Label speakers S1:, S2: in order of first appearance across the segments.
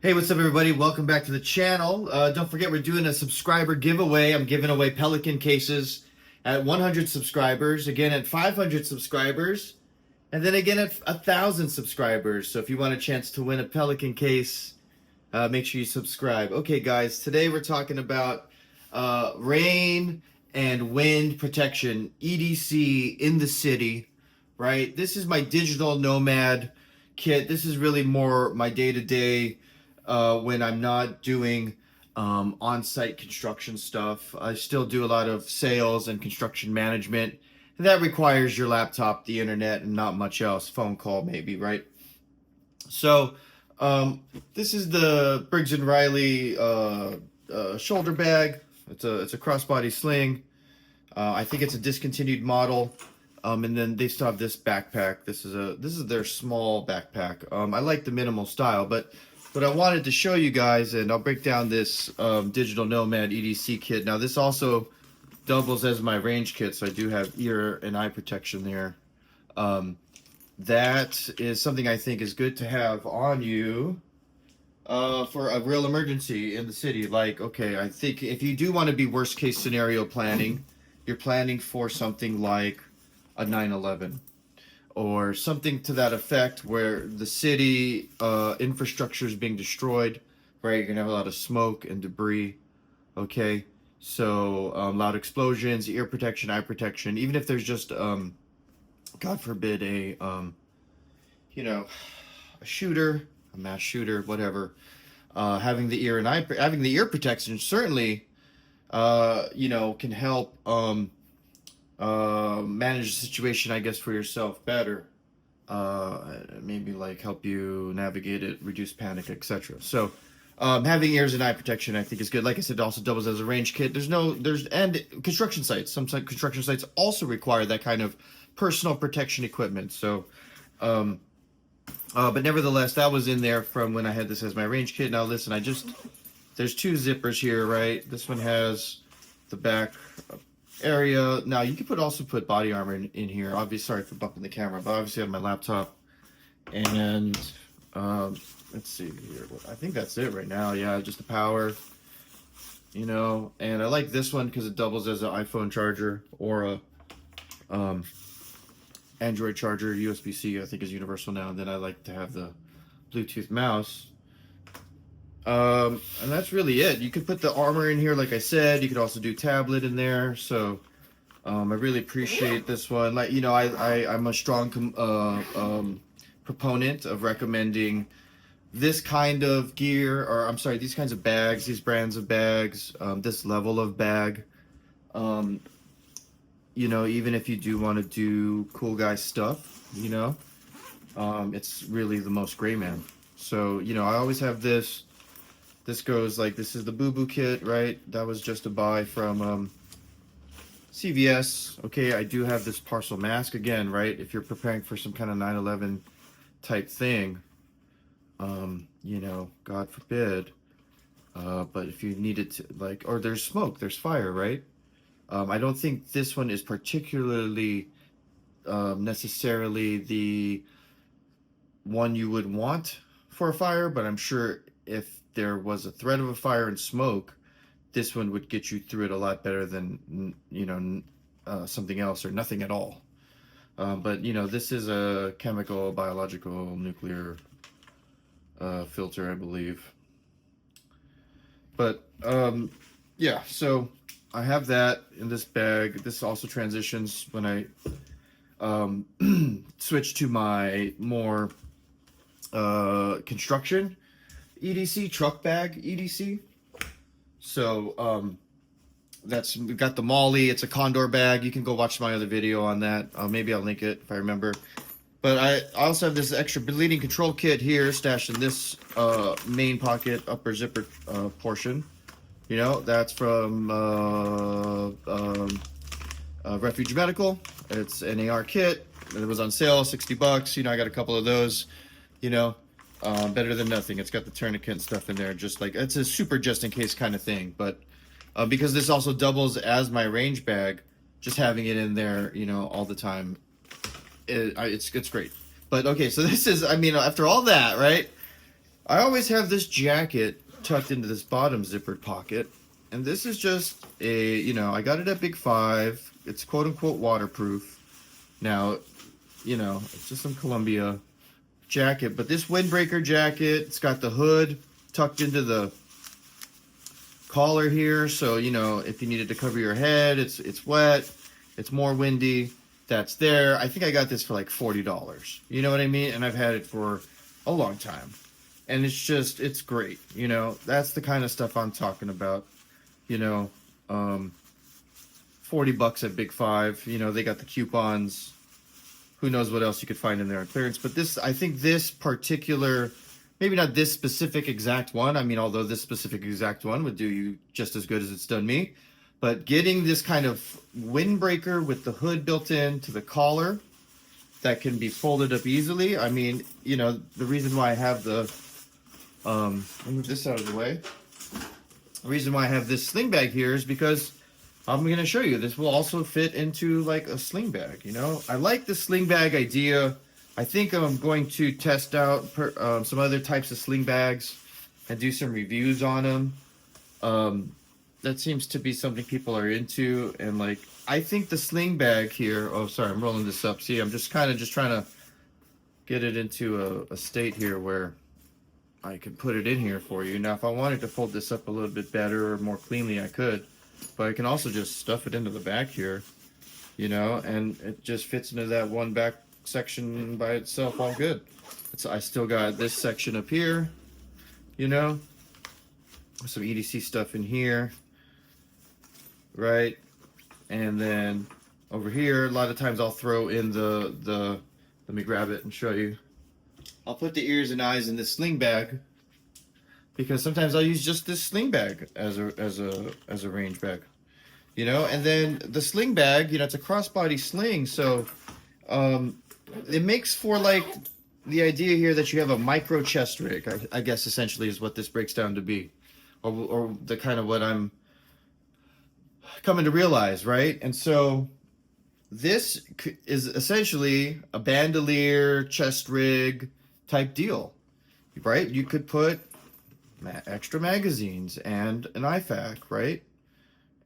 S1: Hey, what's up, everybody? Welcome back to the channel. Don't forget, we're doing a subscriber giveaway. I'm giving away Pelican cases at 100 subscribers, again at 500 subscribers, and then again at 1,000 subscribers. So if you want a chance to win a Pelican case, make sure you subscribe. Okay, guys, today we're talking about rain and wind protection, EDC in the city, right? This is my digital Nomad kit. This is really more my day-to-day when I'm not doing on-site construction stuff. I still do a lot of sales and construction management. And that requires your laptop, the internet, and not much else. Phone call, maybe, right? So, this is the Briggs and Riley shoulder bag. It's a crossbody sling. I think it's a discontinued model. And then they still have this backpack. This is their small backpack. I like the minimal style, but what I wanted to show you guys, and I'll break down this digital Nomad EDC kit. Now this also doubles as my range kit, so I do have ear and eye protection there. That is something I think is good to have on you for a real emergency in the city. Like, okay, I think if you do want to be worst case scenario planning, you're planning for something like a 9/11 or something to that effect, where the city infrastructure is being destroyed, right? You're gonna have a lot of smoke and debris. Okay, so loud explosions, ear protection, eye protection. Even if there's just God forbid a shooter, a mass shooter, whatever, having the ear protection certainly can help manage the situation, I guess, for yourself better. Maybe like help you navigate it, reduce panic, etc. So having ears and eye protection, I think, is good. Like I said, it also doubles as a range kit. And construction sites, construction sites also require that kind of personal protection equipment. So but nevertheless, that was in there from when I had this as my range kit. Now listen, there's two zippers here, right? This one has the back area. Now you could also put body armor in here. Obviously, sorry for bumping the camera, but obviously I have my laptop. And let's see here. I think that's it right now. Yeah, just the power. And I like this one because it doubles as an iPhone charger or a Android charger. USB-C, I think, is universal now. And then I like to have the Bluetooth mouse. And that's really it. You could put the armor in here, like I said. You could also do tablet in there. So I really appreciate this one. Like, I'm a strong proponent of recommending this kind of gear, or I'm sorry, these kinds of bags, these brands of bags, this level of bag. Even if you do want to do cool guy stuff, it's really the most gray man. So, I always have this. This goes like, this is the Boo Boo kit, right? That was just a buy from CVS. Okay, I do have this parcel mask again, right? If you're preparing for some kind of 9/11 type thing, God forbid. But if you needed to, like, or there's smoke, there's fire, right? I don't think this one is particularly necessarily the one you would want for a fire, but I'm sure if there was a threat of a fire and smoke, this one would get you through it a lot better than something else or nothing at all. But this is a chemical, biological, nuclear filter, I believe. But yeah, so I have that in this bag. This also transitions when I switch to my more construction EDC, truck bag EDC. So we've got the Molly. It's a Condor bag. You can go watch my other video on that. Maybe I'll link it if I remember. But I also have this extra bleeding control kit here, stashed in this main pocket, upper zipper portion. That's from Refuge Medical. It's an AR kit. It was on sale, $60. I got a couple of those. Better than nothing. It's got the tourniquet and stuff in there. Just like, it's a super just in case kind of thing. But because this also doubles as my range bag, just having it in there, all the time, it's great. But okay, so this is, after all that, right? I always have this jacket tucked into this bottom zippered pocket. And this is just a, you know, I got it at Big 5. It's quote unquote waterproof. Now, you know, it's just some Columbia jacket. But this windbreaker jacket, it's got the hood tucked into the collar here. So, you know, if you needed to cover your head, it's wet, it's more windy, that's there. I think I got this for like $40. You know what I mean? And I've had it for a long time. And it's just, it's great. You know, that's the kind of stuff I'm talking about. You know, $40 at Big 5. You know, they got the coupons. Who knows what else you could find in there on clearance. But this, I think this particular, maybe not this specific exact one. I mean, although this specific exact one would do you just as good as it's done me. But getting this kind of windbreaker with the hood built in to the collar that can be folded up easily. I mean, you know, the reason why I have the, let me move this out of the way. The reason why I have this sling bag here is because I'm going to show you. This will also fit into like a sling bag, you know. I like the sling bag idea. I think I'm going to test out some other types of sling bags and do some reviews on them. That seems to be something people are into. And like, I think the sling bag here, oh, sorry, I'm rolling this up. See, I'm just kind of just trying to get it into a state here where I can put it in here for you. Now, if I wanted to fold this up a little bit better or more cleanly, I could. But I can also just stuff it into the back here, you know, and it just fits into that one back section by itself all good. I still got this section up here, you know, some EDC stuff in here, right? And then over here, a lot of times I'll throw in the let me grab it and show you. I'll put the ears and eyes in this sling bag because sometimes I'll use just this sling bag as a range bag, you know. And then the sling bag, you know, it's a crossbody sling, so it makes for like the idea here that you have a micro chest rig. I guess essentially is what this breaks down to be, or the kind of what I'm coming to realize, right? And so this is essentially a bandolier chest rig type deal, right? You could put extra magazines and an IFAK, right?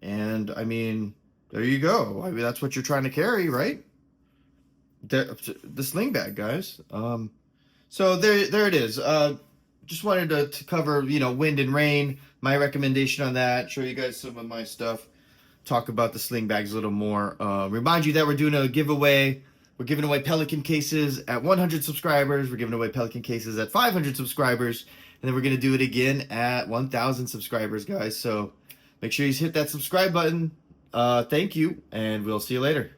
S1: And I mean, there you go. I mean, that's what you're trying to carry, right? The sling bag, guys. So there it is. Just wanted to cover, you know, wind and rain, my recommendation on that, show you guys some of my stuff, talk about the sling bags a little more. Remind you that we're doing a giveaway. We're giving away Pelican cases at 100 subscribers. We're giving away Pelican cases at 500 subscribers. And then we're going to do it again at 1,000 subscribers, guys. So make sure you hit that subscribe button. Thank you, and we'll see you later.